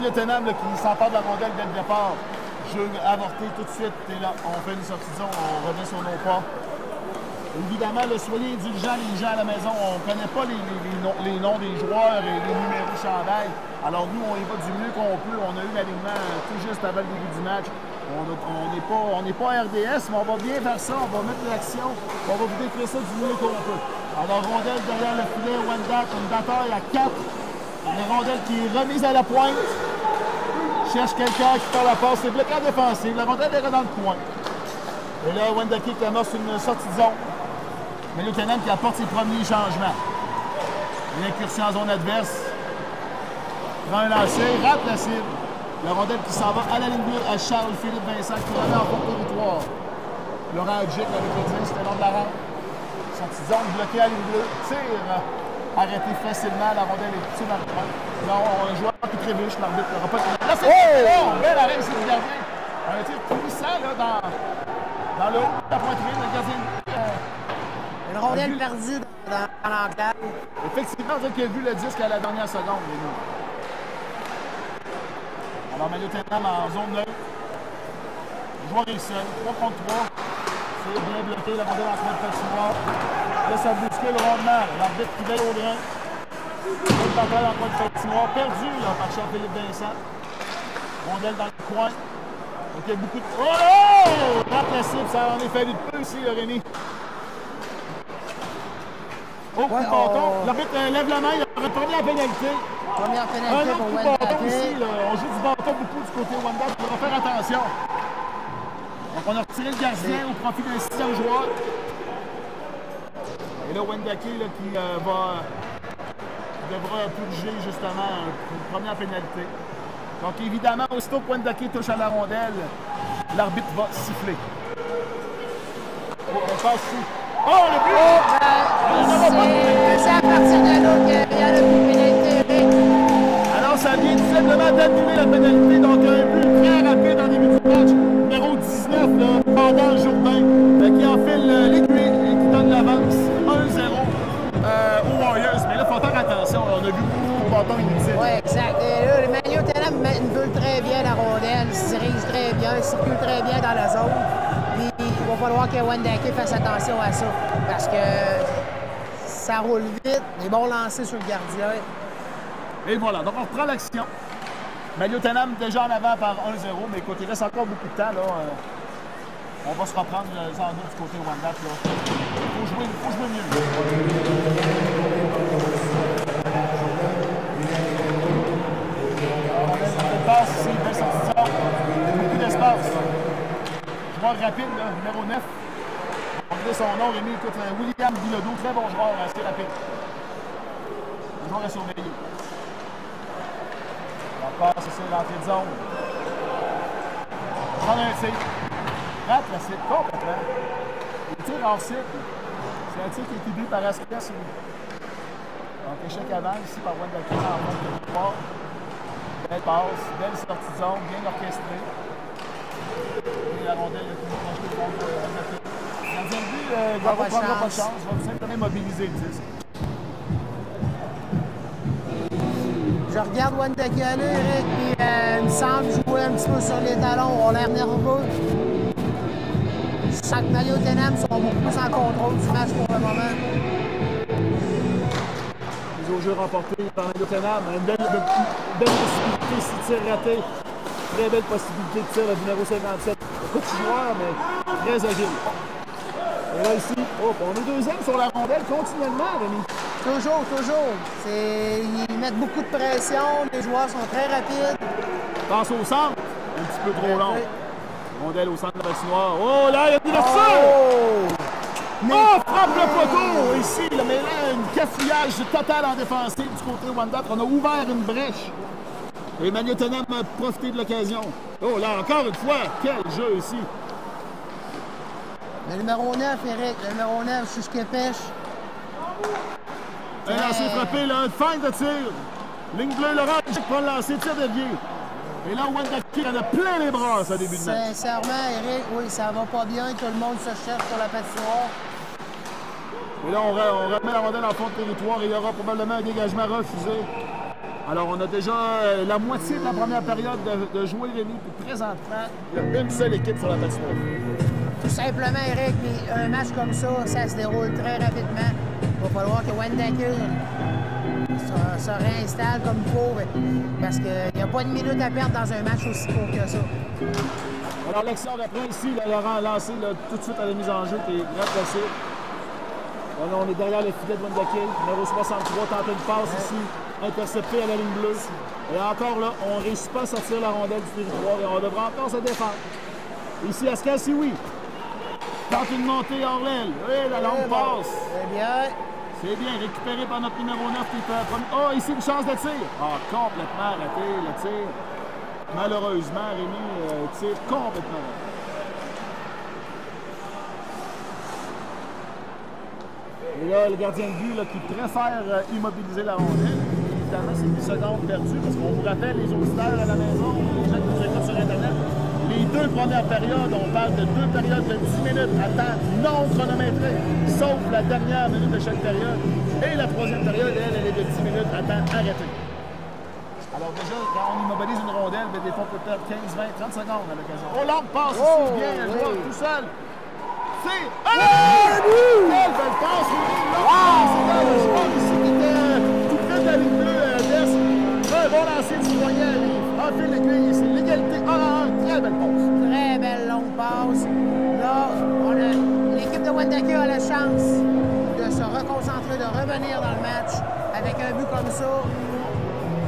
Mario Tenam qui s'empare de la rondelle dès le départ. Jeu avorté tout de suite. Et là, on fait une sortie de zone, on revient sur nos pas. Évidemment, soyez indulgents les gens à la maison. On ne connaît pas les noms des joueurs et les numéros de chandail. Alors nous, on y va du mieux qu'on peut. On a eu l'alignement tout juste avant le début du match. On n'est pas RDS, mais on va bien faire ça. On va mettre l'action. On va vous décrire ça du mieux qu'on peut. Alors, rondelle derrière le filet, Wanda, une bataille à 4. Une rondelle qui est remise à la pointe. Cherche quelqu'un qui fait la passe. C'est bloqué en défensive. La rondelle est dans le coin. Et là, Wendake qui amorce une sortie de zone. Mario Tenam qui apporte ses premiers changements. L'incursion en zone adverse. Prend un lancer, rate la cible. La rondelle qui s'en va à la ligne bleue à Charles-Philippe Vincent qui remet en court territoire. Laurent Adjic avec le 10, c'était le long de la rampe. Sortie de zone bloquée à la ligne bleue. Tire arrêté facilement. La rondelle est tout dans le coin. Non, un joueur qui trébuche, l'arbitre n'aura pas de... Là, c'est bel arrêt ici du gardien. Un tir puissant là, dans le haut de la poitrine. Le gardien... Une rondelle perdue dans l'enclave. Effectivement, on dirait qu'il a vu le disque à la dernière seconde. Alors, Mario Tenam en zone neutre. Le joueur est seul. 3 contre 3. C'est bien bloqué. La rondelle en train de patinoire. Là, ça bouscule rondement. L'arbitre qui veille au grain. L'autre bataille en train de patinoire. Perdu là, par Charles-Philippe Vincent. Rondelle dans le coin. Donc, il y a beaucoup de... Oh! Rate la cible. Ça en est fallu de peu ici, Rémi. Oh, coup de bâton. L'arbitre lève la main, il a retourné la pénalité. Première pénalité pour Wendake. Ici, Wendake. on joue du bâton beaucoup du côté Wendake. Il faudra faire attention. Donc, on a retiré le gardien au profit d'un 6e joueur. Et là, Wendake qui devra purger justement une première pénalité. Donc, évidemment, aussitôt que Wendake touche à la rondelle, l'arbitre va siffler. Oh, on passe sous. Oh, le but! C'est à partir de là qu'il y a le but pénalité. Alors, ça vient tout simplement d'annuler la pénalité. Donc, un but très rapide en début du match. Numéro 19, là, pendant Jourdain, qui enfile l'aiguille et qui donne l'avance 1-0 aux Warriors. Mais là, il faut faire attention. On a vu beaucoup de bâtons inutiles. Oui, exact. Et là, le Mario Tenam manipule très bien la rondelle, se dirige très bien, circule très bien dans la zone. Puis, il va falloir que Wendake fasse attention à ça. Parce que ça roule vite, des bons lancers sur le gardien. Et voilà, donc on reprend l'action. Mario Tenam déjà en avant par 1-0, mais écoute, il reste encore beaucoup de temps. Là, on va se reprendre sans doute du côté Wendake. Il faut jouer mieux. On passe ici, belle sortie de zone. Beaucoup d'espace. Joueur rapide, là, numéro 9. On dit son nom, Rémi, écoute, William Bilodeau, très bon joueur, assez rapide. Le joueur est surveillé. On passe ici, l'entrée de zone. Prendre un tir. Rate la cible, complètement. Le tir hors cible. C'est un tir qui a été bu par Ascas. Donc, échec avant, ici, par Wendake en mode territoire. Belle passe, belle sortie de zone, bien orchestrée. Et la rondelle est toujours projetée contre Wendake. Gardien de but, Guaro ne prendra pas de chance. Va tout simplement mobiliser le disque. Je regarde Wendake aller, Eric, puis il me semble jouer un petit peu sur les talons. On a l'air nerveux. Je sens que Mario Tenam sont beaucoup plus en contrôle du match pour le moment. Les au jeu remportés par Mario Tenam. Une belle possibilité, si tir raté. Très belle possibilité de tir, le numéro 57. Petit joueur, mais très agile. Et là, ici, on est deuxième sur la rondelle continuellement, Rémi. Toujours, toujours. Ils mettent beaucoup de pression, les joueurs sont très rapides. Passe au centre, un petit peu trop long. Rondelle au centre de la patinoire. Oh là, il y a l'adversaire! Oh, frappe le poteau ici, là, mais là, un cafouillage total en défensive du côté Wendake. On a ouvert une brèche. Et Mario Tenam a profité de l'occasion. Oh là, encore une fois, quel jeu ici! Le numéro 9, Eric, le numéro 9, jusqu'à pêche. Un lancer frappé, là, une feinte de tir. Ligne bleue, Laurent prend le lancer, tir dévié. Et là, Wendake en a plein les bras, ça début de match. Sincèrement, Eric, oui, ça va pas bien. Tout le monde se cherche sur la patinoire. Et là, on remet la rondelle en fond de territoire et il y aura probablement un dégagement refusé. Alors, on a déjà la moitié de la première période de jouer, Rémi, puis présentement, il y a une seule équipe sur la patinoire. Tout simplement, Eric, un match comme ça se déroule très rapidement. Il va falloir que Wendake se réinstalle comme il faut, parce qu'il n'y a pas de minute à perdre dans un match aussi court que ça. Alors, l'action d'après ici, là, Laurent a lancé là, tout de suite à la mise en jeu, qui est très facile. Là, on est derrière le filet de Wendake, numéro 63, tente une passe ici, intercepté à la ligne bleue. Et encore là, on ne réussit pas à sortir la rondelle du territoire et on devra encore se défendre. Ici, Ascal Sioui tente une montée hors l'aile. Oui, la longue passe. C'est bien. C'est bien, récupéré par notre numéro 9 qui peut prendre. Oh, ici, une chance de tir. Ah, complètement raté le tir. Malheureusement, Rémi tire complètement raté. Et là, le gardien de but là, qui préfère immobiliser la rondelle. Évidemment, c'est 10 secondes perdues parce qu'on vous rappelle, les auditeurs à la maison, les gens qui nous écoutent sur Internet, les deux premières périodes, on parle de deux périodes de 10 minutes à temps non chronométré, sauf la dernière minute de chaque période. Et la troisième période, elle est de 10 minutes à temps arrêté. Alors déjà, quand on immobilise une rondelle, des fois on peut perdre 15, 20, 30 secondes à l'occasion. Oh, l'homme passe ici, bien, elle joue tout seul. C'est... Quelle belle passe, c'est dans le joueur ici qui était tout près de la ligne bleue d'Est. Un bon lancer du moyen, il enfile l'aiguille ici. L'égalité 1 à 1, très belle passe. Très belle longue passe. Là, l'équipe de Wendake a la chance de se reconcentrer, de revenir dans le match. Avec un but comme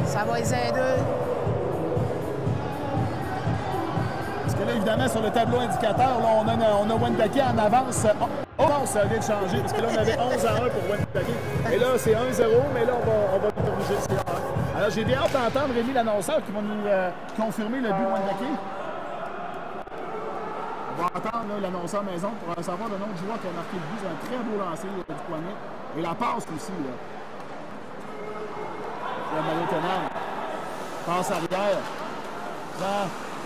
ça va les aider. Parce que là, évidemment, sur le tableau indicateur, là, on a Wendake en avance. Oh, ça vient de changer, parce que là, on avait 11 à 1 pour Wendake. Et là, c'est 1-0, mais là, on va corriger ce qu'il y a. Alors, j'ai bien hâte d'entendre Rémi, l'annonceur, qui va nous confirmer le but de Wendake. On va entendre l'annonceur maison pour savoir le nom du joueur qui a marqué le but. C'est un très beau lancer du poignet. Et la passe aussi, là. La Mario Tenam. Passe arrière.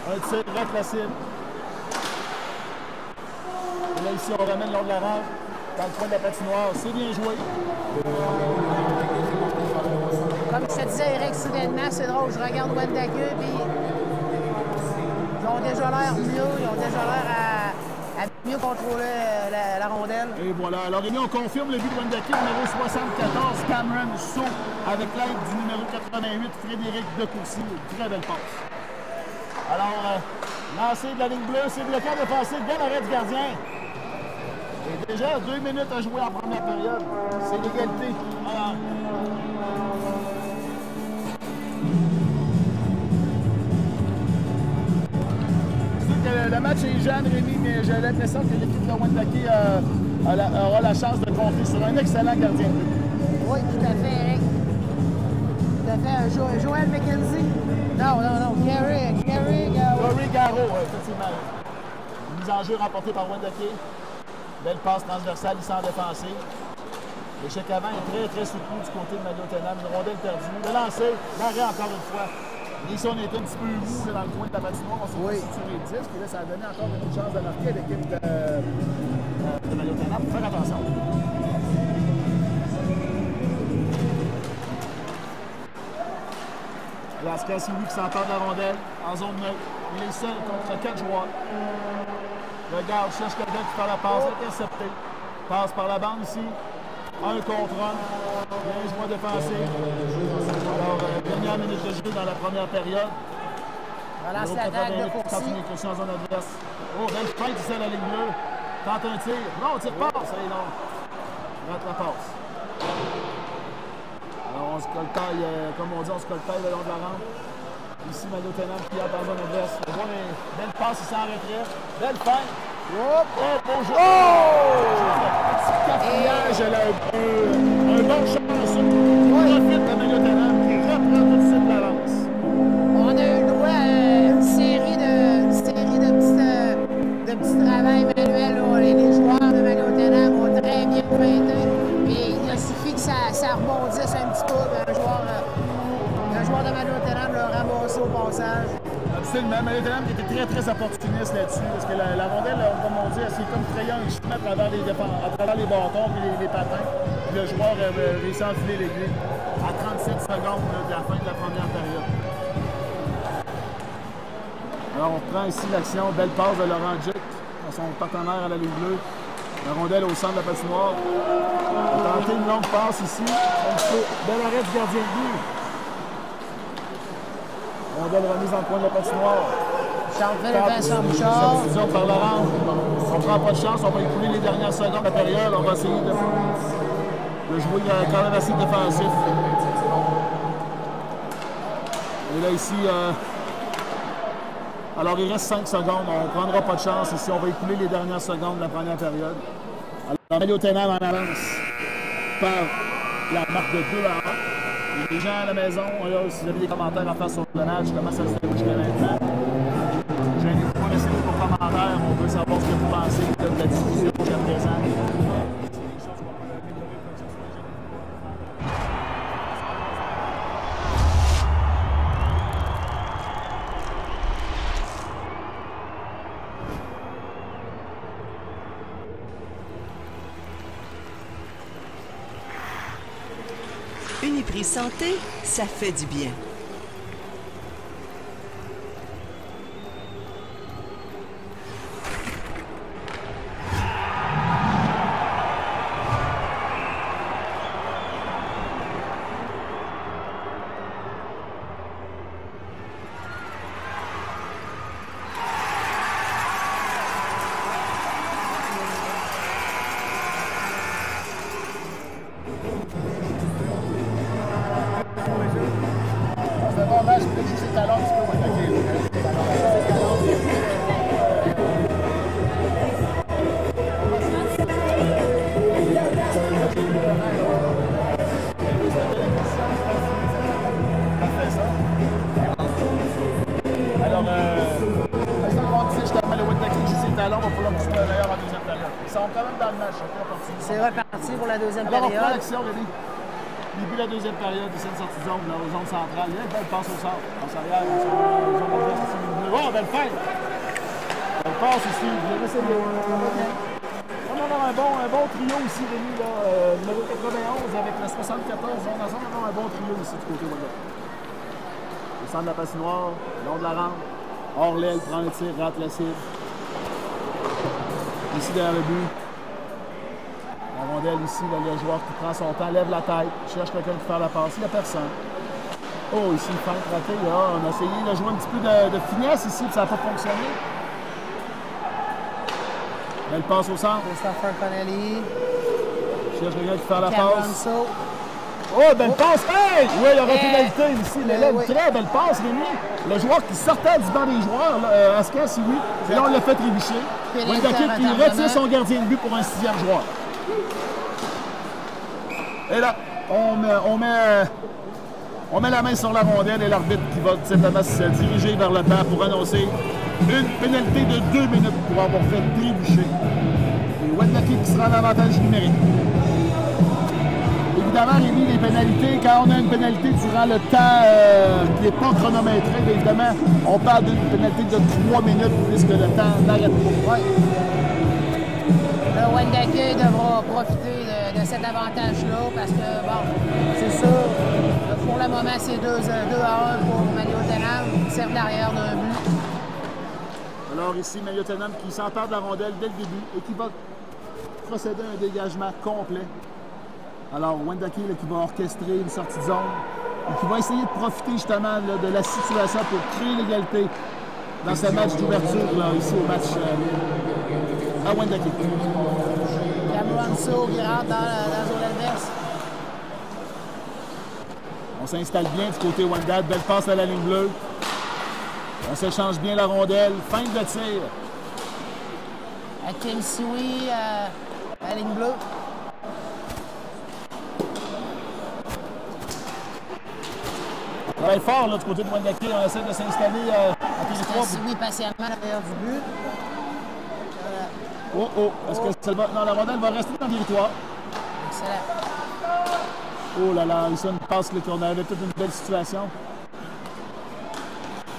Un tir très facile. Et là, ici, on ramène le long de la rampe, dans le coin de la patinoire. C'est bien joué. Comme je te disais, Eric, soudainement, c'est drôle. Je regarde Wendake, puis ils ont déjà l'air mieux. Ils ont déjà l'air à mieux contrôler la rondelle. Et voilà. Alors, Rémi, on confirme le but de Wendake, numéro 74, Cameron Saut, avec l'aide du numéro 88, Frédéric Decourcy. Très belle passe. Alors, lancé de la ligne bleue, c'est bloquant défensif, bien l'arrêt du gardien. Et déjà 2 minutes à jouer en première période. C'est l'égalité. Alors, le match est jeune, Rémi, mais j'ai l'impression que l'équipe de Wendake aura la chance de compter sur un excellent gardien de but. Oui, tout à fait, Eric. Tout à fait. Joël McKenzie. Non, Gary Garreau. Gary Garreau, effectivement. Mise en jeu remportée par Wendake. Belle passe transversale, ici en défensif. L'échec avant est très, très soutenu du côté de Mario Tenam. Une rondelle perdue. Le lancer, l'arrêt encore une fois. Ici, on était un petit peu mou dans le coin de la patinoire. On s'est sur les disques. Et là, ça a donné encore une chance de marquer à l'équipe de Mario Tenam. Faut faire attention. Lascal Sioui qui s'empare de la rondelle en zone neutre. Il est seul contre 4 joueurs. Regarde, cherche quelqu'un qui fait la passe, intercepté. Passe par la bande ici. 1 contre 1. Bien joué défensif. Alors, dernière minute de jeu dans la première période. Relance l'attaque de Courcy. Continue Courcy en zone adverse. Oh, belle feinte ici à la ligne bleue. Tente un tir. Non, tire passe. Ça est long. Rate la passe. Alors, on se coltaille, comme on dit, on se coltaille le long de la rampe. Ici, Mario Tenam qui a dans zone adverse. On voit une belle passe ici en retrait. Belle feinte. Oh, bonjour. Petit cafouillage, elle a un bon chance. Profite de Mario Tenam qui reprend tout de suite l'avance. On a eu le droit à une série de petits travails manuels. Les joueurs de Mario Tenam ont très bien feinté. Et il a suffi que ça rebondisse un petit peu. Un joueur de Mario Tenam l'a ramassé au passage. Absolument. Mario Tenam qui était très, très opportuniste là-dessus. Parce que la rondelle, comme on dit, c'est comme crayon un chemin à travers les bâtons et les patins. Puis le joueur a réussi à enfiler l'aiguille. À 7 secondes de la fin de la première période. Alors, on reprend ici l'action. Belle passe de Laurent Duc à son partenaire à la ligne bleue. La rondelle au centre de la patinoire. On va tenter une longue passe ici. Un petit peu bel arrêt du gardien de but. Rondelle remise en coin de la patinoire. Substitution par Laurent. On ne prend pas de chance. On va écouler les dernières secondes de la période. On va essayer de jouer quand même assez défensif. Et là, ici... alors, il reste 5 secondes. On ne prendra pas de chance ici. On va écouler les dernières secondes de la première période. Alors, Maillot Ténam en avance par la marque de 2-1. Les gens à la maison, là, si vous avez des commentaires à faire sur le match, comment ça se déroule jusqu'à maintenant. Gênez-vous pas, laissez vos commentaires. On veut savoir ce que vous pensez de la diffusion jusqu'à présent. Uniprix Santé, ça fait du bien. C'est reparti pour la deuxième période. période. On prend l'action, Rémi. Début de la deuxième période, ici une sortie de zone, là, aux zones centrales. Il y a une belle passe au centre. En arrière, oh, belle feinte! Belle passe ici. On a un bon trio ici, Rémi, là. Numéro 91 avec le 74 zone à zone. On a un bon trio ici du côté de là. Au centre de la patinoire, long de la rampe. Hors l'aile, prend le tir, rate la cible. Ici derrière le but. La rondelle ici, là, le joueur qui prend son temps, lève la tête, cherche quelqu'un qui fait la passe. Il n'y a personne. Oh, ici, une feinte ratée. Là. On a essayé de jouer un petit peu de finesse ici, puis ça n'a pas fonctionné. Belle passe au centre. Christopher Connelly. Cherche quelqu'un qui fait la passe. Oh, belle passe! Hey! Oui, il y aura pénalité ici. Mais là, une très belle passe, Rémi. Le joueur qui sortait du banc des joueurs, Ascan, c'est lui. Et là, on l'a fait trébucher. Wendake qui retire son gardien de but pour un 6e joueur. Et là, on met la main sur la rondelle et l'arbitre qui va simplement se diriger vers le banc pour annoncer une pénalité de 2 minutes pour avoir fait trébucher. Et Wendake qui sera en avantage numérique. Évidemment, Rémi, les pénalités, quand on a une pénalité durant le temps qui n'est pas chronométré, bien évidemment, on parle d'une pénalité de 3 minutes puisque le temps n'arrête pas. Le Wendake devra profiter de cet avantage-là parce que, bon, c'est sûr, pour le moment, c'est 2-1 pour Maillot Ténam, qui sert l'arrière d'un but. Alors ici, Maillot Ténam qui s'empare de la rondelle dès le début et qui va procéder à un dégagement complet. Alors, Wendake qui va orchestrer une sortie de zone et qui va essayer de profiter justement là, de la situation pour créer l'égalité dans ce match d'ouverture, ici au match à Wendake. Cameron qui rentre dans la zone adverse. On s'installe bien du côté Wendake. Belle passe à la ligne bleue. On s'échange bien la rondelle. Feinte de tir. À Kim Siwi à la ligne bleue. Travaille fort là, du côté de Wendake. On essaie de s'installer à territoire. Siwi patiemment à l'arrière du but. Oh, oh. Est-ce que ça va... Non, la rondelle va rester dans le territoire. Excellent. Oh là là, ça une passe qu'on avait toute une belle situation.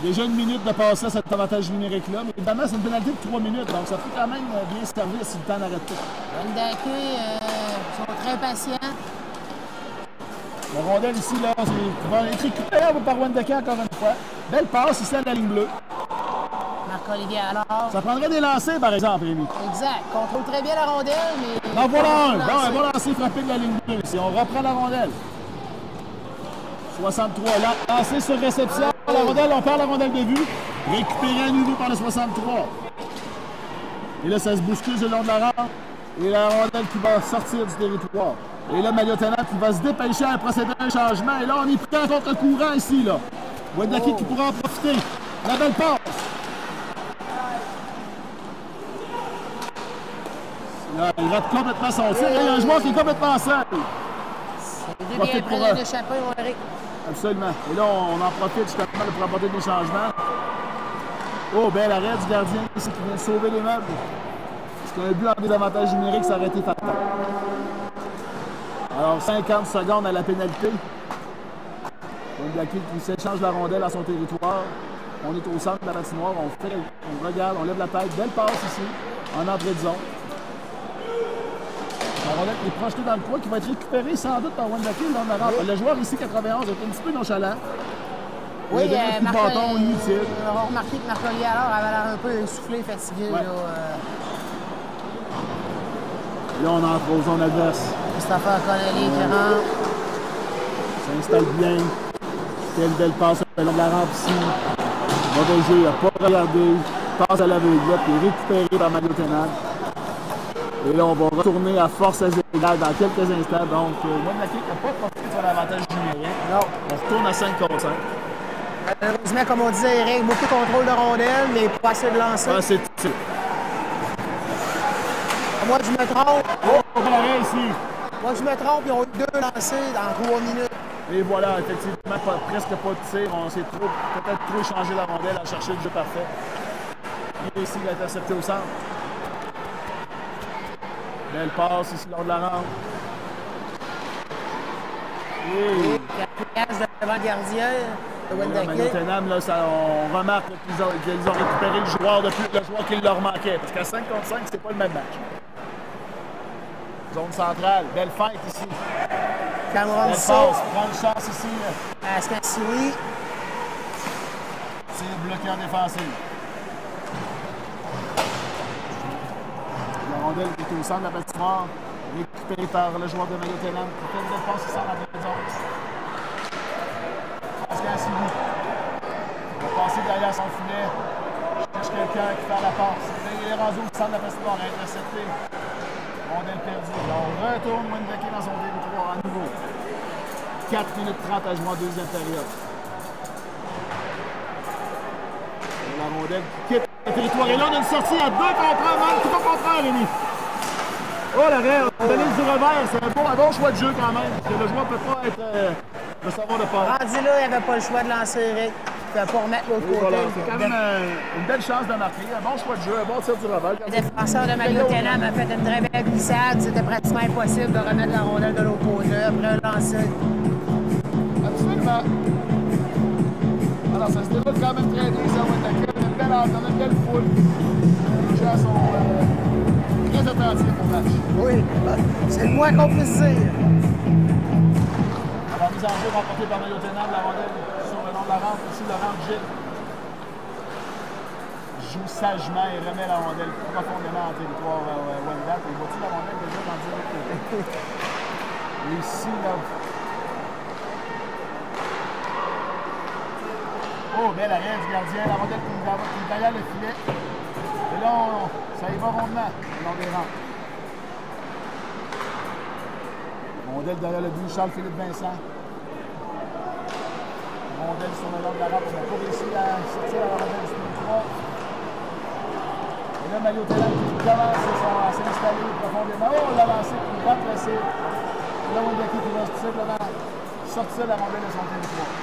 Déjà une minute de passer à cet avantage numérique-là, mais évidemment, c'est une pénalité de 3 minutes, donc ça peut quand même bien servir si le temps n'arrête pas. Wendake sont très patients. La rondelle ici, là, qui va être récupérée par Wendake encore une fois. Belle passe ici à la ligne bleue. Marc-Olivier alors. Ça prendrait des lancers, par exemple, Rémi. Exact. Contrôle très bien la rondelle, mais... Non, voilà un. Bon, un bon lancer frappé de la ligne bleue ici. On reprend la rondelle. 63. Là, lancer sur réception. La rondelle, on perd la rondelle de vue. Récupéré à nouveau par le 63. Et là, ça se bouscule le long de la rampe. Et la rondelle qui va sortir du territoire. Et là, Maillot Tenant qui va se dépêcher à procéder à un changement. Et là, on est pris en contre-courant ici, là. Wendake qui pourra en profiter. La belle passe. Là, il rate complètement son tir. Il y a un joueur qui est complètement seul. C'est bien près d'échapper, Eric. Absolument. Et là, on en profite justement pour apporter des changements. Oh, bel arrêt du gardien ici qui vient sauver les meubles. Parce qu'un but en désavantage numérique, ça aurait été fatal. Alors, 50 secondes à la pénalité. Wendake qui s'échange la rondelle à son territoire. On est au centre de la patinoire. On regarde, on lève la tête. Belle passe ici, en entrée de zone. La rondelle est projetée dans le coin qui va être récupérée sans doute par Wendake. Le joueur ici, 91, est un petit peu nonchalant. Oui, il a donné un coup de bâton inutile. On a remarqué que Marc-Olivier alors avait l'air un peu essoufflé, fatigué. Ouais. Là, on entre aux zones adverses. Christopher Connelly qui rentre. S'installe bien. Quelle belle passe le long de la rampe ici. Mauvais jeu, il n'a pas regardé. Passe à l'aveugle, puis récupéré par Maillot Tenant. Et là, on va retourner à force égale dans quelques instants. Donc, Wendake n'a pas profité de son avantage numérique. Non. On retourne à 5 contre 5. Malheureusement, comme on disait, Eric, beaucoup de contrôle de rondelle, mais pas assez de lancer. Ah, c'est... Moi, je me trompe. Oh, on va l'arrêt ici. Moi, je me trompe. Ils ont eu 2 lancés dans 3 minutes. Et voilà, effectivement, presque pas de tir. On s'est peut-être trop échangé la rondelle à chercher le jeu parfait. Et ici, il a intercepté au centre. Belle passe ici lors de la rampe. Et casse devant le gardien de Wendake. Maillot Tenant, là, on remarque qu'ils ont récupéré le joueur qui leur manquait. Parce qu'à 5 contre 5, c'est pas le même match. Zone centrale, belle fête ici. Cameron Belle Saut. passe, prend une chance ici. Ascansui. C'est bloqué en défensive. La rondelle qui est au centre de la patinoire, récupérée par le joueur de Maillot Tenant qui fait une belle passe ici en entrée de zone. Ascansui. Il va passer derrière son filet. Cherche quelqu'un qui fait la passe. Il est rendu au centre de la patinoire à intercepter. Rondelle perdue. On retourne Wendake dans son territoire à nouveau. 4 minutes 30 à jouer en deuxième période. Et la rondelle qui quitte le territoire. Et là, on a une sortie à 2 contre 1, même 3 contre 1, Rémi. Oh, l'arrêt, on a donné du revers. C'est un bon choix de jeu quand même. Parce que le joueur ne peut pas être le savoir de part. Rendu là, il n'avait pas le choix de lancer Eric. Il ne pouvait pas remettre l'autre côté. Voilà, c'est quand même une belle chance de marquer. Un bon choix de jeu, un bon tir du revers. Le défenseur de Maillot Tenant a fait une très belle glissade. C'était pratiquement impossible de remettre la rondelle de l'autre côté après un lancer. Absolument. Alors, ça se déroule quand même très bien, ça, Wendake. On a une belle entente, on a une belle foule. Les gens sont très attentifs au match. Oui, c'est le moins qu'on puisse dire. Alors, mise en jeu remportée par Maillot Tenant, la rondelle sur le long de la rampe. Ici, Laurent Gilles joue sagement et remet la rondelle profondément en territoire Wendake. Il voit-tu la rondelle déjà dans le côté? Et ici, là... Oh, bel arrêt du gardien. La rondelle qui est derrière le filet. Et là, ça y va rondement le long des rangs. Rondelle derrière le but, Charles-Philippe Vincent. Rondelle sur le long de la rampe. On n'a pas réussi à sortir la rondelle du territoire. Et là, Maillot Tenant qui commence à s'installer profondément. Oh, on l'a lancé, il va placer. Et là, Wendake qui va tout simplement sortir la rondelle de son territoire.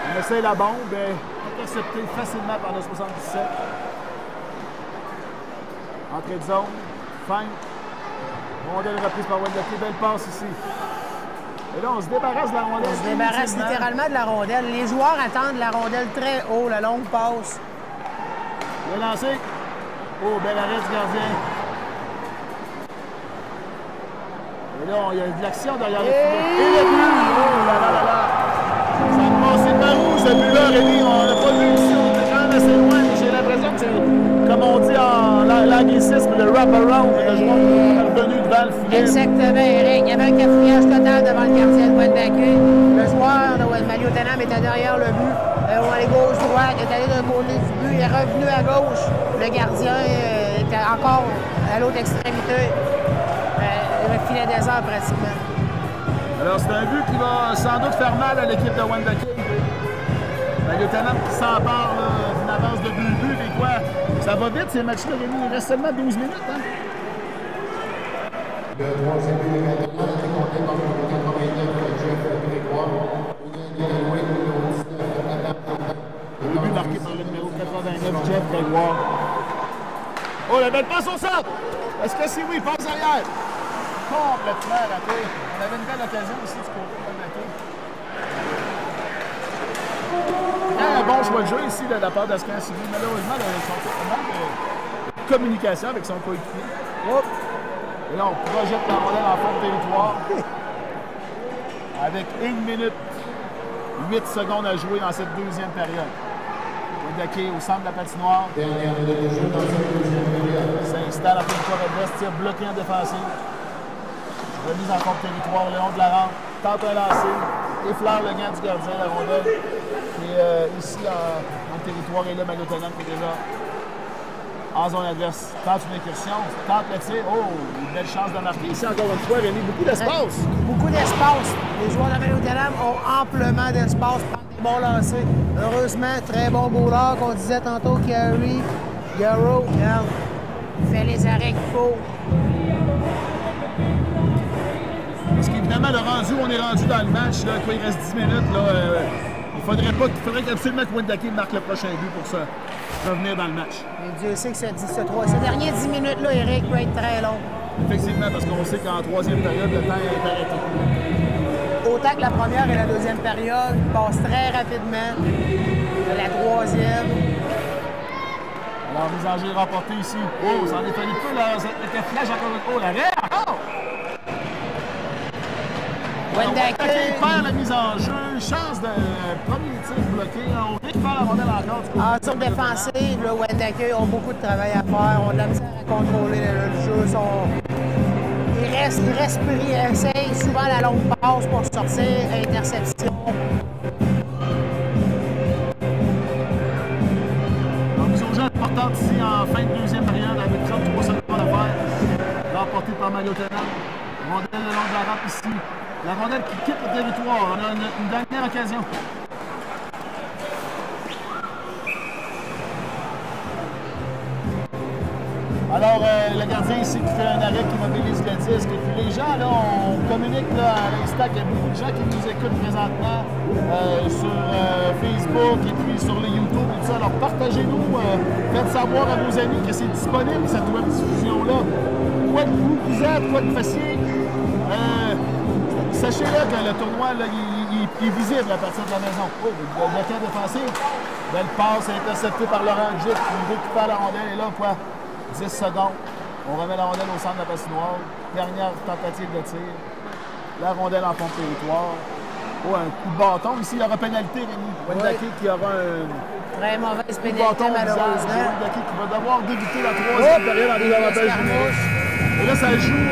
On essaie la bombe, interceptée facilement par le 77. Entrée de zone, fin. Rondelle reprise par Wendake, belle passe ici. Et là, on se débarrasse de la rondelle. On se débarrasse littéralement de la rondelle. Les joueurs attendent la rondelle très haut, la longue passe. Le lancer. Oh, bel arrêt du gardien. Et là, il y a de l'action derrière le filet. Et le but! Oh là là là là! Ça a passé par où, ce but-là, Rémi? On n'a pas vu ici, on était quand même assez loin. J'ai l'impression que c'est, comme on dit en l'anglicisme, le wrap-around, le joueur est revenu devant le filet. Exactement, Eric. Il y avait un cafouillage total devant le gardien de Wendake. Le joueur de Mario Tenam était derrière le but. On allait gauche-droite, il est allé d'un côté du but, il est revenu à gauche. Le gardien était encore à l'autre extrémité. Le filet désert pratiquement. Alors, c'est un but qui va sans doute faire mal à l'équipe de Wendake. Mario Tenam qui s'empare d'une avance de 2 buts. Et quoi? Ça va vite ces matchs-là, Rémi. Il reste seulement 12 minutes. Hein? Le troisième but de Mario Tenam est compté par le numéro 89, Jeff Grégoire. Le but marqué par le numéro 89, Jeff Grégoire. Oh, la belle passe au centre! Est-ce que c'est oui? Passe arrière! Complètement raté. On avait une belle occasion ici du côté de Wendake. Un bon choix de jeu ici de la part d'Ascan Sylvie. Malheureusement, il manque de communication avec son coéquipier. Et là, on projette la rondelle en fond de territoire. Avec 1 minute 8 secondes à jouer dans cette deuxième période. Wendake au centre de la patinoire. Dernière minute de jeu dans cette deuxième période. S'installe en territoire adverse, tire bloqué en défensive. Remise en fond de territoire le long de la rampe. Tente un lancer. Effleure le gant du gardien, la rondelle. Et ici, en territoire, et là, Mario Tenam qui est déjà en zone adverse. Tente une incursion, tente le tir. Oh, une belle chance de marquer. Ici, encore une fois, Rémi, beaucoup d'espace. Beaucoup d'espace. Les joueurs de Mario Tenam ont amplement d'espace pour prendre des bons lancers. Heureusement, très bon goaler qu'on disait tantôt, Carey, Garrow, regarde, il fait les arrêts qu'il faut. Parce qu'évidemment, le rendu, on est rendu dans le match, là, quoi, il reste 10 minutes. Là, il faudrait absolument que Wendake marque le prochain but pour se revenir dans le match. Et Dieu sait que ces dernières 10 minutes-là, Eric, peut être très long. Effectivement, parce qu'on sait qu'en troisième période, le temps est arrêté. Autant que la première et la deuxième période passent très rapidement. La troisième. Alors, mise en jeu remportée ici. Oh, ça en est fallu peu, là. Le flash encore une fois. L'arrêt encore! Wendake perd la mise en jeu. Chance de premier tir bloqué. On récupère la rondelle encore. En zone défensive, le Wendake ont beaucoup de travail à faire. On a de la misère à contrôler le jeu. Ils essayent souvent la longue passe pour sortir, interception. Donc, mise au jeu importante ici en fin de deuxième période avec 33 secondes à faire. Remporté par Mario Tenam. Rondelle le long de la rampe ici. La rondelle qui quitte le territoire. On a une dernière occasion. Alors, le gardien ici qui fait un arrêt qui mobilise le disque. Et puis les gens, là, on communique là, à l'instant qu'il y a beaucoup de gens qui nous écoutent présentement sur Facebook et puis sur le YouTube et tout ça. Alors, partagez-nous, faites savoir à vos amis que c'est disponible, cette web diffusion-là. Quoi de vous êtes, quoi de facile. Sachez-le que le tournoi, là, il est visible à partir de la maison. Oh, le camp défensif. Belle passe interceptée par Laurent Gic qui récupère la rondelle. Et là, quoi? 10 secondes. On remet la rondelle au centre de la patinoire. Dernière tentative de tir. La rondelle en fond de territoire. Oh, un coup de bâton. Ici, il y aura pénalité, Rémi. Wendake qui aura un très mauvaise pénalité, bâton malheureusement. Wendake qui va devoir débuter la troisième période en désavantage numérique. Et là, ça joue...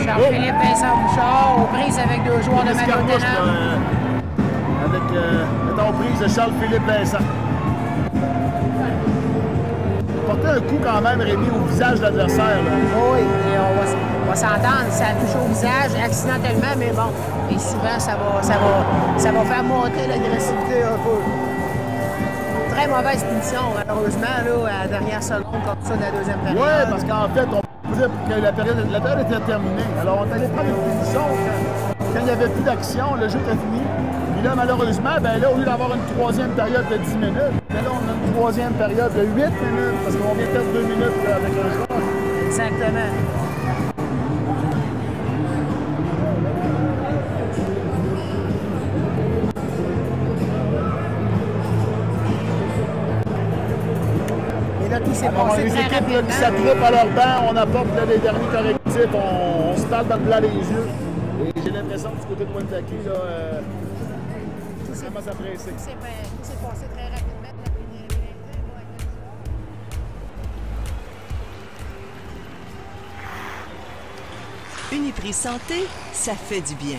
Charles-Philippe Vincent Bouchard, aux prises avec deux joueurs de Mario Tenam. Avec, mettons, aux prises de Charles-Philippe Vincent. Porter un coup quand même, Rémi, au visage de l'adversaire. Oui, et on va s'entendre, ça a touché au visage accidentellement, mais bon. Et souvent, ça va faire monter l'agressivité un peu. Très mauvaise punition, malheureusement, là, à la dernière seconde, comme ça, de la deuxième période. Oui, parce qu'en fait, on disait que la période était terminée. Alors, on allait prendre une punition quand il n'y avait plus d'action, le jeu était fini. Puis là, malheureusement, ben là, au lieu d'avoir une troisième période de 10 minutes, ben là, on a une troisième période de 8 minutes, parce qu'on vient de perdre 2 minutes avec un joueur. Exactement. tout s'est Alors, passé les très équipes là, rapidement. qui s'attroupent à leur banc, on apporte là, les derniers correctifs, on se parle dans le blanc les yeux. Et j'ai l'impression que du côté de Wendake, là, ça commence à presser. Tout s'est passé très rapidement. La pénalité va être le soir. Uniprix Santé, ça fait du bien.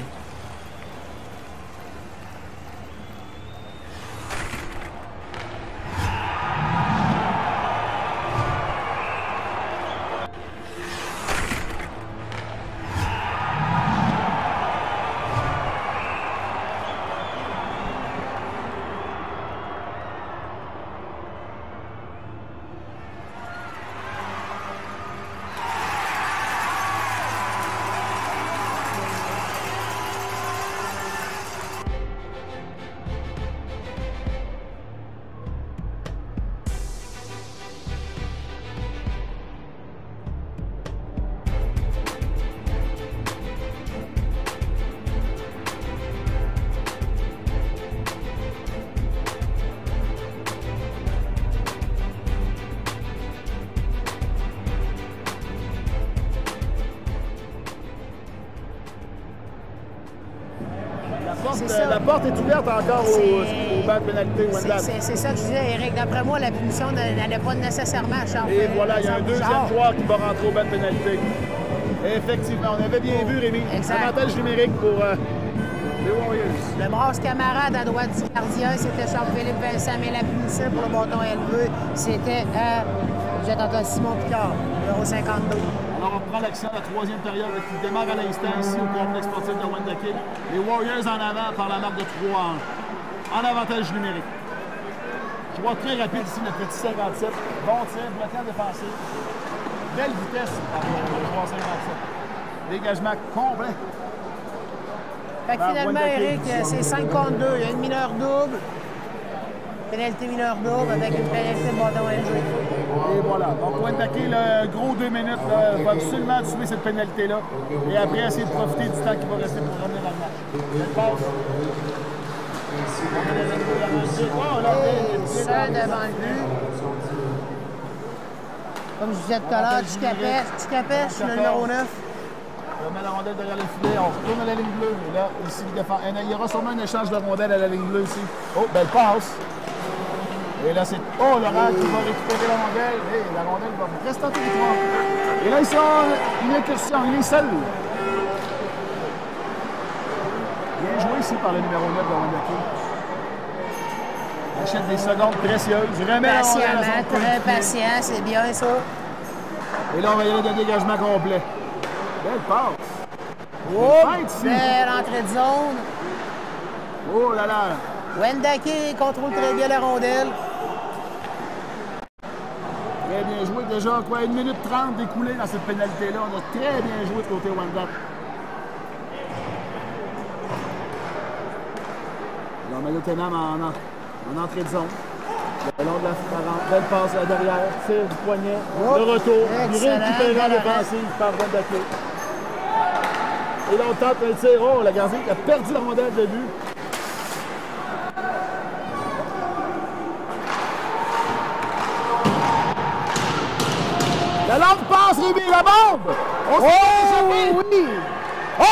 La porte est ouverte encore au banc de pénalité Wendake. C'est ça que je disais, Éric. D'après moi, la punition n'allait pas nécessairement à Charles. Et voilà, il y a un deuxième joueur qui va rentrer au banc de pénalité. Effectivement, on avait bien vu, Rémi. Exact. Avantage numérique pour les Warriors. Le brasse camarade à droite du gardien, c'était Charles-Philippe Vincent, mais la punition pour le bâton élevé, c'était Simon Picard, numéro 52. Alors, on prend l'action de la troisième période qui démarre à l'instant ici au complexe sportif de Wendake. Les Warriors en avant par la marque de 3-1 en avantage numérique. Je vois très rapide ici le petit 57. Bon tir, bloquant défensif. Belle vitesse par le joueur 57. Dégagement complet. Fait que finalement, Éric, c'est 5 contre 2. Il y a une mineure double. Pénalité mineure double avec une pénalité de bâton élevé. Et voilà. Donc, Wendake, le gros 2 minutes, là, va absolument tuer cette pénalité-là. Et après, essayer de profiter du temps qui va rester pour revenir dans le match. Belle passe. Et seul devant le but. Comme je disais tout à l'heure, Ticapèche, le numéro 9. On met la rondelle derrière le filet, on retourne à la ligne bleue. Et là, ici, il y aura sûrement un échange de rondelle à la ligne bleue ici. Oh, belle passe. Et là, c'est Laurent qui va récupérer la rondelle. Et la rondelle va rester en territoire. Et là, ils sont une incursion. Il est seul. Bien joué ici par le numéro 9 de Wendake. Achète des secondes précieuses. Remet la rondelle à son Patiemment, très patient, c'est bien ça. Et là, on va y aller d'un dégagement complet. Belle passe. Oh, ici. belle entrée de zone. Oh là là. Wendake contrôle très bien la rondelle. Très bien joué. Déjà, quoi, 1 minute 30 d'écoulé dans cette pénalité-là. On a très bien joué de côté Wendake. Alors, Maillot Tenam en entrée de zone. Le long de la 40. Belle passe là derrière. Tire du poignet. Le retour. Récupérant l'offensive par Wendake. Et là, on tente le tir. Oh, la gardien qui a perdu la rondelle de but. La longue passe, Rémi, la bombe! On s'est échappé! Oui! Oh!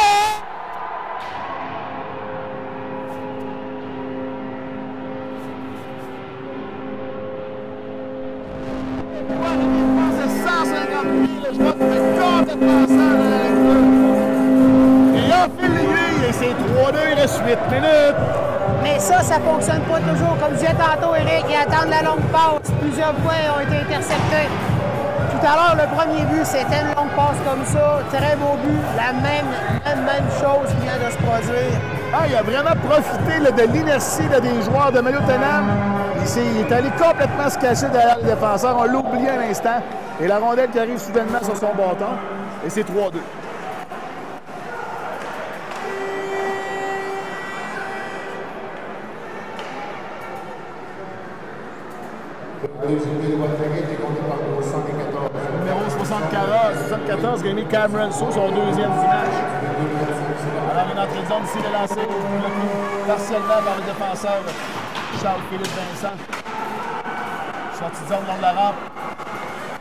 C'est 150 000, je vois que c'est complètement ça dans la ligne bleue. Et on file l'aiguille et c'est 3-2, il reste 8 minutes. Mais ça fonctionne pas toujours. Comme disait tantôt, Éric, ils attendent la longue passe. Plusieurs fois ont été interceptés. Tout à l'heure, le premier but, c'était une longue passe comme ça. Très beau but. La même chose qui vient de se produire. Ah, il a vraiment profité là, de l'inertie des joueurs de Maillot Tenam. Il est allé complètement se cacher derrière les défenseurs. On l'a oublié un instant. Et la rondelle qui arrive soudainement sur son bâton. Et c'est 3-2. Deuxième but de Wendake est compté par le 74. Numéro 74 qui a mis Cameron Saut, son deuxième du match. Alors, une entrée de zone ici de lancer, partiellement par le défenseur Charles-Philippe Vincent. Sortie de zone long de la rampe.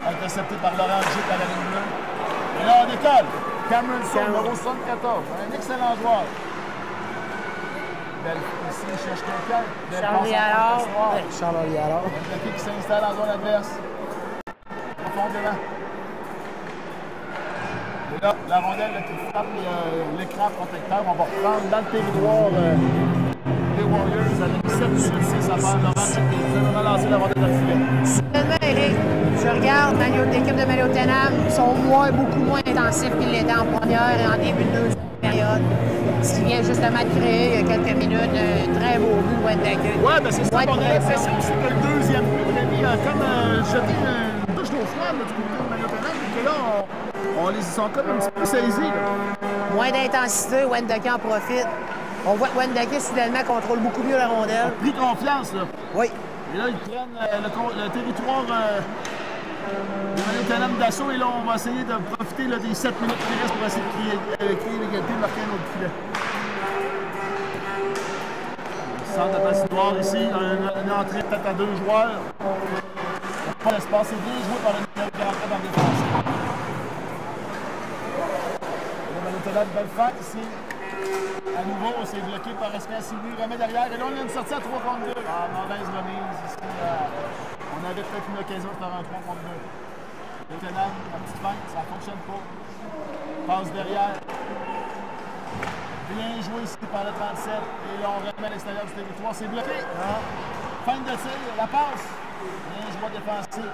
Intercepté par Laurent Gic à la ligne bleue. Et là, on décolle. Cameron Saul, numéro 74. Un excellent joueur. Belle, ici, il cherche quelqu'un. Charles Allard. Wendake qui s'installe en zone adverse. Profondément. Et là, la rondelle là, qui frappe l'écran protecteur. On va reprendre dans le territoire des Warriors avec 7 sur 6 à faire. Laurent Gic qui vient vraiment lancer la rondelle dans le filet. Soudainement, Eric, je regarde l'équipe de Maillot-Tenam, ils sont beaucoup moins intensifs qu'ils l'étaient en première et en début de deuxième période. Ce qui vient justement de créer il y a quelques minutes un très beau but de Wendake. Ouais, ben c'est ça. On a l'impression aussi que le deuxième but, Rémi a comme jeté une douche d'eau froide du côté de Maillot-Tenam. Et que là, on les sent comme un petit peu saisis. Moins d'intensité, Wendake en profite. On voit que Wendake, soudainement, contrôle beaucoup mieux la rondelle. Pris confiance, là. Oui. Et là, ils prennent le territoire de Maillot-Tenam d'assaut. Et là, on va essayer de profiter là, des 7 minutes qui restent pour essayer de créer l'égalité, de marquer un autre filet. Centre de patinoire ici, une entrée peut-être à 2 joueurs. Pas l'espace, c'est bien joué par le numéro 44 dans le défense. Le Maillot-Tenam, belle fac ici. À nouveau, c'est bloqué par Escale Sylvie, remet derrière. Et là, on a une sortie à 3 contre 2. Ah, mauvaise remise ici. On avait peut-être une occasion de faire un 3 contre 2. Maillot-Tenam, la petite feinte, ça ne fonctionne pas. Passe derrière. Bien joué ici par le 37. Et là, on remet à l'extérieur du territoire. C'est bloqué. Fin de tir, la passe. Bien joué défensif.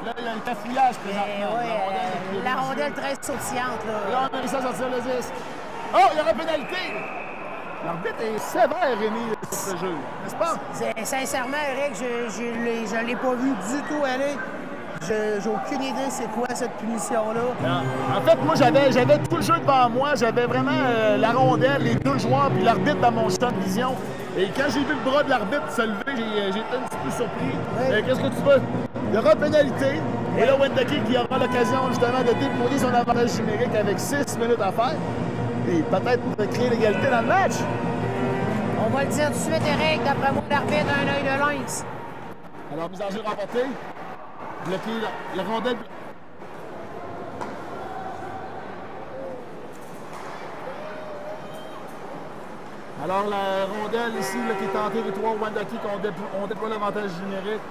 Là, il y a un cafouillage présentement. Oui, la rondelle très sautillante. Là, on a réussi à sortir le 10. Oh, il y aura pénalité! L'arbitre est sévère, Rémi, sur ce jeu, n'est-ce pas? Sincèrement, Eric, je ne l'ai pas vu du tout aller. J'ai aucune idée c'est quoi cette punition-là. En fait, moi, j'avais tout le jeu devant moi. J'avais vraiment la rondelle, les 2 joueurs, puis l'arbitre dans mon champ de vision. Et quand j'ai vu le bras de l'arbitre se lever, j'ai été un petit peu surpris. Oui. Qu'est-ce que tu veux? Il y aura pénalité. Et là, Wendake qui aura l'occasion justement de déployer son avantage numérique avec 6 minutes à faire. Et peut-être créer l'égalité dans le match. On va le dire tout de suite, Eric. D'après moi, l'arbitre a un œil de lynx. Alors, mise en jeu remportée. Bloqué la rondelle. Alors, la rondelle ici là, qui est en territoire Wendake, on déploie l'avantage numérique.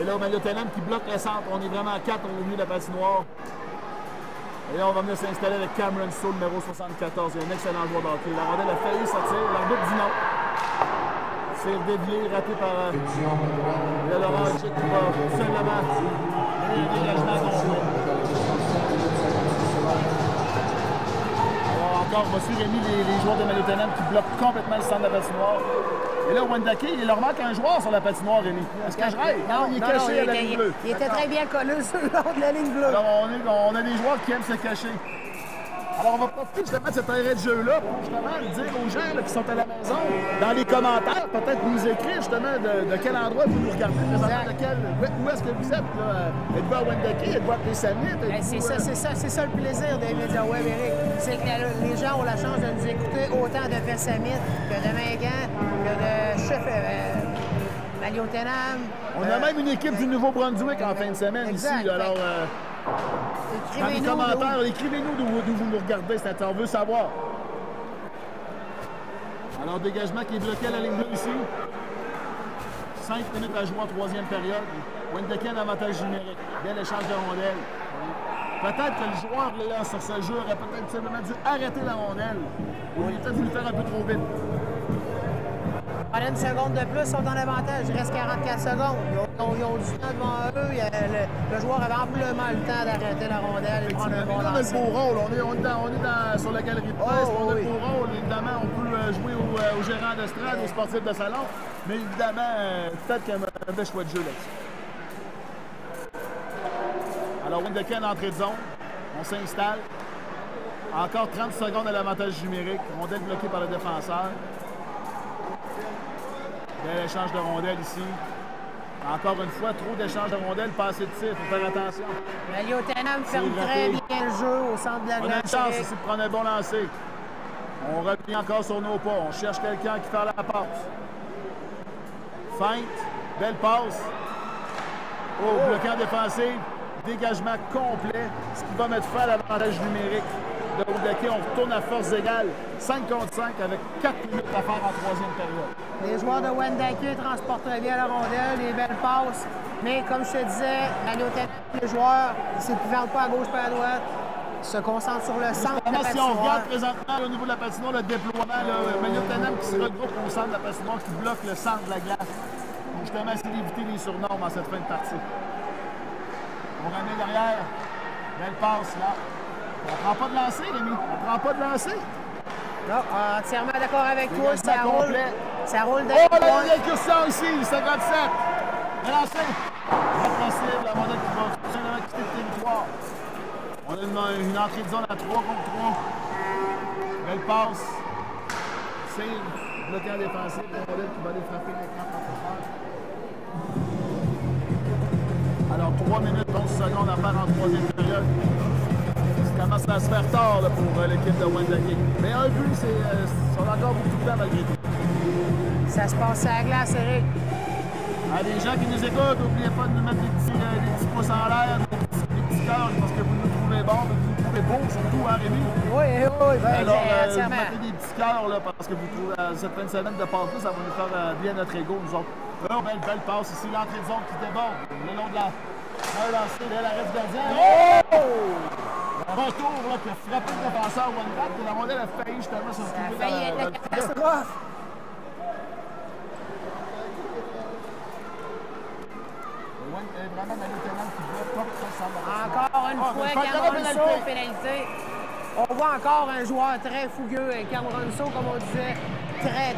Et là, Maillot-Tenam qui bloque le centre. On est vraiment à 4 au milieu de la patinoire. Et là, on va venir s'installer avec Cameron Saul, numéro 74. Il y a un excellent joueur d'hockey. La rondelle a failli sortir. L'arbitre dit non. C'est dévié, raté par Laurent Gic qui va simplement donner un dégagement à son. Alors encore, on va suivre Rémi les joueurs de Maillot-Tenam qui bloquent complètement le centre de la patinoire. Et là, Wendake, il leur manque un joueur sur la patinoire, Rémi. Est-ce que je rêve? Non, il est caché à la ligne bleue. Il était très bien collé sur le long de la ligne bleue. Alors, on a des joueurs qui aiment se cacher. Alors, on va profiter justement de cet arrêt de jeu-là pour justement dire aux gens là, qui sont à la maison, dans les commentaires, peut-être nous écrire justement de quel endroit vous nous regardez, où est-ce que vous êtes? Êtes-vous à Wendake? Êtes-vous à Pessamit? C'est ça le plaisir des médias web, Eric. C'est que les gens ont la chance de nous écouter autant de Pessamit que de Mingan, que de Chef Maillot-Tenam. On a même une équipe du Nouveau-Brunswick en fin de semaine exact, ici. Alors, dans les commentaires, écrivez-nous d'où vous nous regardez, on veut savoir. Alors, dégagement qui est bloqué à la ligne bleue ici. 5 minutes à jouer en 3e période. Wendake a un avantage numérique. Bel échange de rondelles. Peut-être que le joueur là, sur ce jeu aurait peut-être simplement dû arrêter la rondelle. Ou il a peut-être voulu faire un peu trop vite. On a une seconde de plus, ils sont en avantage. Il reste 44 secondes. Ils ont du temps devant eux. Le joueur avait amplement le temps d'arrêter la rondelle et prendre un bon lancer. On a le beau rôle. On est sur la galerie de presse. On a le beau rôle. Évidemment, on peut jouer au gérant de strade, aux sportifs de salon. Mais évidemment, peut-être qu'il y a un mauvais choix de jeu là-dessus. Alors, Wendake en entrée de zone. On s'installe. Encore 30 secondes à l'avantage numérique. Rondelle bloquée par le défenseur. Bel échange de rondelles ici. Encore une fois, trop d'échanges de rondelles, pas assez de tir, il faut faire attention. Maillot-Tenam ferme très bien le jeu au centre de la glace. On a une chance ici de prendre un bon lancer. On revient encore sur nos pas. On cherche quelqu'un qui fait la passe. Feinte, belle passe. au bloquant défensif. Dégagement complet, ce qui va mettre fin à l'avantage numérique de Wendake. On retourne à force égale, 5 contre 5 avec 4 minutes à faire en troisième période. Les joueurs de Wendake transportent bien la rondelle, les belles passes. Mais comme je te disais, les joueurs, ils ne s'épouvant pas à gauche pas à droite, se concentrent sur le centre de la Si patinoire. on regarde présentement au niveau de la patinoire, le déploiement, Maillot-Tenam qui se regroupe au centre de la patinoire, qui bloque le centre de la glace. Pour justement essayer d'éviter les surnoms en cette fin de partie. On ramène derrière. Belle passe là. On prend pas de lancer, Rémi. On prend pas de lancer. Non, entièrement d'accord avec toi. Dégagement Ça roule. complet. Ça roule dans Oh, les là, points. il y a une incursion ici, 57. Lancé. Impossible, la modèle qui va finalement quitter le territoire. On a une entrée de zone à 3 contre 3. Belle passe. C'est bloquant défensif. La modèle qui va aller frapper maintenant par ce faire. Alors, 3 minutes, 11 secondes à faire en troisième période. Ça commence à se faire tard là, pour l'équipe de Wendake. Mais un but, on a encore beaucoup de temps malgré tout. Ça se passe à la glace, Eric. Les gens qui nous écoutent, n'oubliez pas de nous mettre des petits pouces en l'air, des petits cœurs, parce que vous nous trouvez bons, vous nous trouvez beaux, surtout, hein, Rémi? Oui, ben, Alors, vous entièrement. mettez des petits cœurs, là, parce que vous trouvez cette fin de semaine de partout, ça va nous faire bien notre ego, nous autres. Oh, belle passe ici, l'entrée de zone qui déborde, le long de la... Un lancé, l'arrêt du gardien. Oh! Un retour, là, qui a frappé le défenseur Wendake, et la rondelle a failli justement se Ça a retrouver failli être dans la catastrophe. Vraiment, Maillot-Tenam qui bloque pas ça semble. Encore une fois, Cameron Sow, pénalité. On voit encore un joueur très fougueux, Cameron Sow, comme on disait, très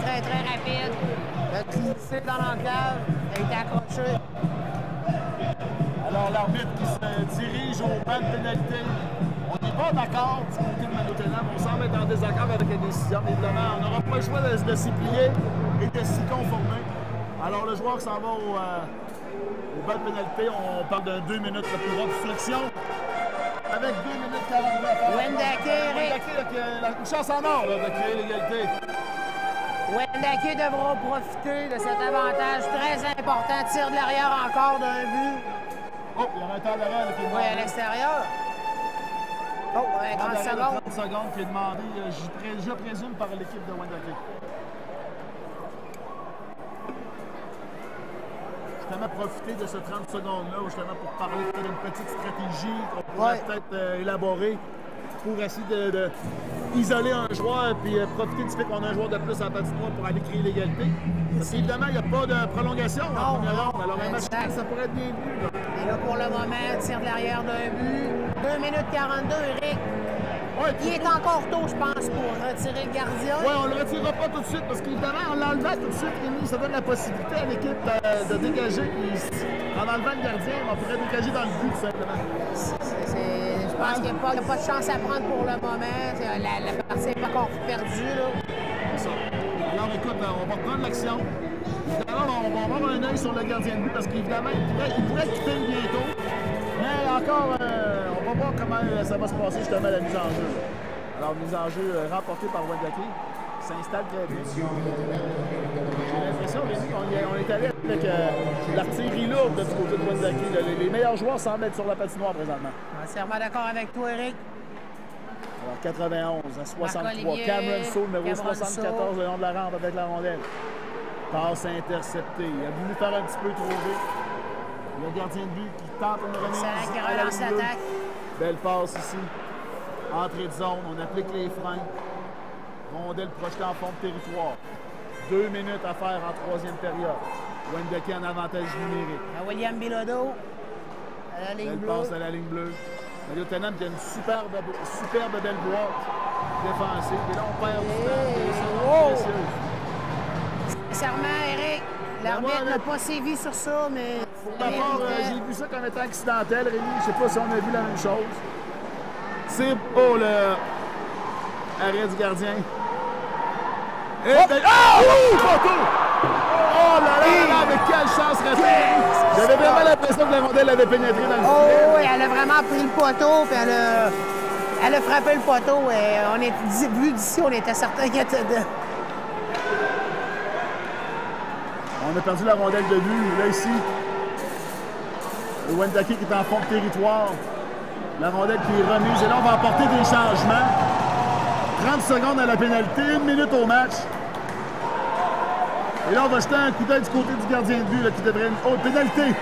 rapide. Il a glissé dans l'enclave, il a été accroché. Alors, l'arbitre qui se dirige au banc de pénalité. On n'est pas d'accord du côté de Maillot-Tenam. On semble être en désaccord avec la décision. Évidemment, on n'aura pas le choix de s'y plier et de s'y conformer. Alors, le joueur s'en va au banc de pénalité. On parle de 2 minutes pour obstruction. Avec 2 minutes 42 à faire. Wendake, Eric. Wendake, qui a une chance en or là, de créer l'égalité. Wendake devra profiter de cet avantage très important. Tire de l'arrière encore d'un but. Oh, il y a un temps d'arrêt qui est demandé. Oui, à l'extérieur. Oh, 30 secondes. 30 secondes qui est demandé, je présume, par l'équipe de Wendake. Justement, profiter de ce 30 secondes-là, justement, pour parler d'une petite stratégie qu'on pourrait peut-être élaborer pour essayer de isoler un joueur et profiter du fait qu'on a un joueur de plus à la patinoire pour aller créer l'égalité. Parce qu'évidemment, il n'y a pas de prolongation en première ronde. Alors, un match, ça pourrait être bien vu. Et là, pour le moment, tire de l'arrière d'un but. 2 minutes 42, Eric. Ouais, Il est encore tôt, je pense, pour retirer le gardien. Oui, on ne le retirera pas tout de suite parce qu'évidemment, en l'enlevant tout de suite, Rémi, ça donne la possibilité à l'équipe de dégager. En enlevant le gardien, on pourrait dégager dans le but, tout simplement. Je pense qu'il n'y a pas de chance à prendre pour le moment. La partie n'est pas encore perdue. Là. C'est ça. Alors, écoute, on va prendre l'action. Évidemment, on va avoir un œil sur le gardien de but parce qu'évidemment, il pourrait quitter bientôt. Mais encore, on va voir comment ça va se passer justement la mise en jeu. Alors, mise en jeu remportée par Wendake. S'installe très bien. J'ai l'impression, Rémi, on est allé avec l'artillerie lourde du côté de Wendake. Les meilleurs joueurs semblent être sur la patinoire présentement. Entièrement d'accord avec toi, Eric. Alors, 91 à 63. Olivier, Cameron Sow, numéro Cameron 74, le long de la rampe avec la rondelle. Passe interceptée. Il a voulu faire un petit peu trop vite. Le gardien de but qui tente une remise. C'est qui à la relance ligne bleue. l'attaque. Belle passe ici. Entrée de zone. On applique les freins. Rondelle projetée en fond de territoire. 2 minutes à faire en troisième période. Wendake en avantage numérique. À William Bilodeau. À la ligne Belle bleue. passe à la ligne bleue. Maillot-Tenam qui a une superbe belle boîte défensive. Et là, on perd du temps. C'est précieux. Sincèrement, Eric, l'arbitre n'a pas sévi sur ça, mais... Pour ma part, j'ai vu ça comme étant accidentel, Rémi. Je ne sais pas si on a vu la même chose. C'est pour le arrêt du gardien. Et poteau! Oh là là, mais quelle chance ratée! J'avais vraiment l'impression que la rondelle avait pénétré dans le filet. Oh oui, elle a vraiment pris le poteau, puis elle a frappé le poteau. Et on est vu d'ici, on était certain qu'elle était dedans. On a perdu la rondelle de vue, là, ici. Et Wendake qui est en fond de territoire. La rondelle qui est remise. Et là, on va apporter des changements. 30 secondes à la pénalité, 1 minute au match. Et là, on va jeter un coup d'œil du côté du gardien de but là, qui devrait... Oh, pénalité!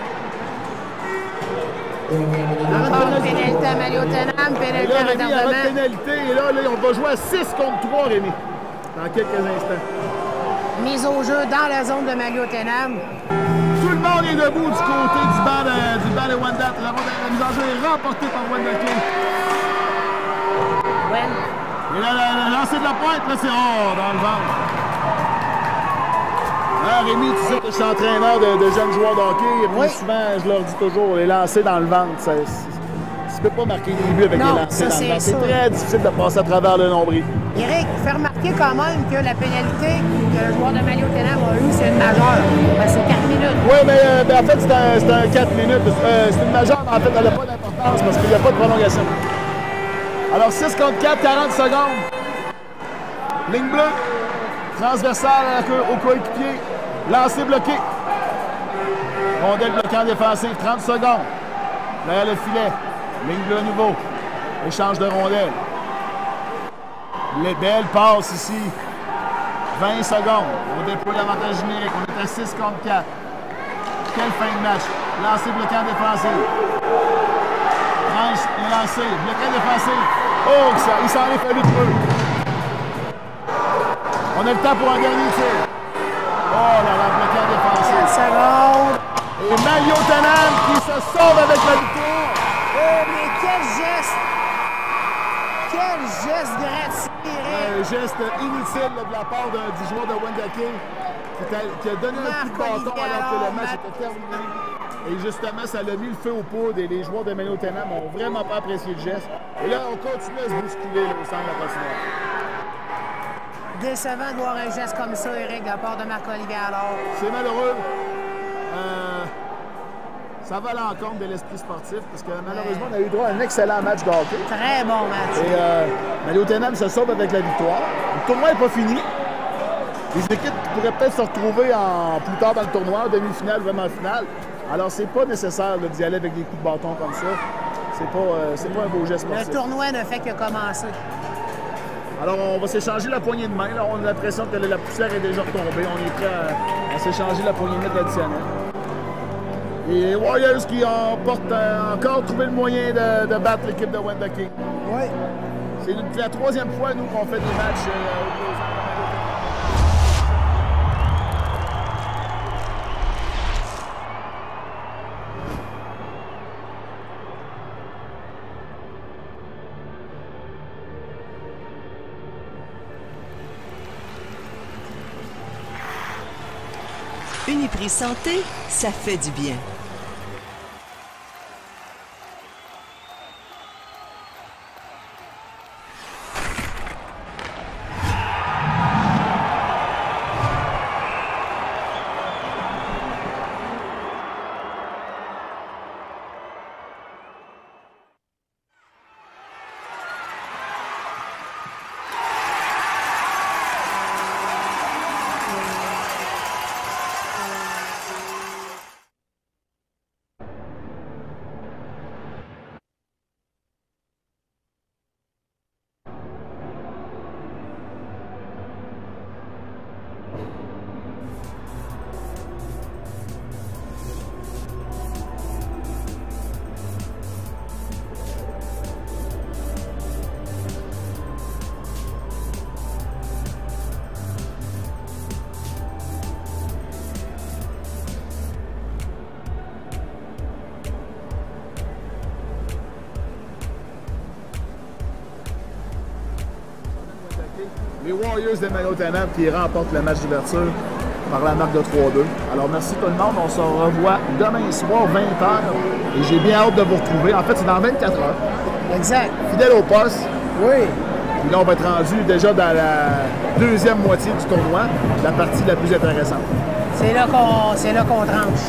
Pénalité à Mario Tenam, pénalité à retardement. Pénalité, et là, on va jouer à 6 contre 3, Rémi, dans quelques instants. Mise au jeu dans la zone de Mario Tenam. Tout le monde est debout du côté du banc de Wendat. La mise en jeu est remportée par Wendake. Et là, le lancer de la pointe, là, c'est dans le ventre. Ah, Rémi, tu sais que je suis entraîneur de jeunes joueurs de hockey. Et puis souvent, je leur dis toujours, les lancers dans le ventre, tu peux pas marquer des buts avec les lancers dans le ventre. C'est très difficile de passer à travers le nombril. Eric, fais remarquer quand même que la pénalité que le joueur de Mario Tenam a eue, c'est une majeure. Ben, c'est 4 minutes. Oui, mais en fait, c'est un 4 minutes. C'est une majeure, mais en fait, elle n'a pas d'importance parce qu'il n'y a pas de prolongation. Alors, 6 contre 4, 40 secondes. Ligne bleue. Transversale au coéquipier. Lancer bloqué. Rondelle bloquant défensif. 30 secondes. Derrière le filet. Ligne bleue à nouveau. Échange de rondelles. Les belles passes ici. 20 secondes. On déploie l'avantage numérique. On est à 6 contre 4. Quelle fin de match. Lancer bloquant défensif. Tranche et lancé. Bloquant défensif. Oh, il s'en est fallu de peu. On a le temps pour un dernier tir. Oh là là, bloquant défensif. 4 secondes. Et Mario Tenam qui se sauve avec la victoire. Oh, mais quel geste! Quel geste gratuit! Un geste inutile de la part du joueur de Wendake qui a donné un coup de bâton alors que le match était terminé. Et justement, ça l'a mis le feu aux poudres et les joueurs de Mario Tenam n'ont vraiment pas apprécié le geste. Et là, on continue à se bousculer au centre de la patinoire. Décevant de voir un geste comme ça, Eric, de la part de Marc-Olivier alors. C'est malheureux. Ça va à l'encontre de l'esprit sportif parce que malheureusement, on a eu droit à un excellent match de hockey. Très bon match. Et Mario Tenam se sauve avec la victoire. Le tournoi n'est pas fini. Les équipes pourraient peut-être se retrouver plus tard dans le tournoi, en demi-finale, vraiment en finale. Alors, c'est pas nécessaire d'y aller avec des coups de bâton comme ça. C'est pas un beau geste sportif. Le tournoi ne fait que commencer. Alors, on va s'échanger la poignée de main. Là, on a l'impression que la poussière est déjà retombée. On est prêt à s'échanger la poignée de main additionnelle. Et les Warriors qui ont encore trouvé le moyen de battre l'équipe de Wendake. Oui. C'est la troisième fois, nous, qu'on fait des matchs opposants. Uniprix Santé, ça fait du bien. Les Warriors de Mario Tenam qui remportent le match d'ouverture par la marque de 3-2. Alors merci tout le monde, on se revoit demain soir 20h et j'ai bien hâte de vous retrouver. En fait, c'est dans 24 heures. Exact. Fidèle au poste. Oui. Puis là, on va être rendu déjà dans la deuxième moitié du tournoi, la partie la plus intéressante. C'est là qu'on tranche.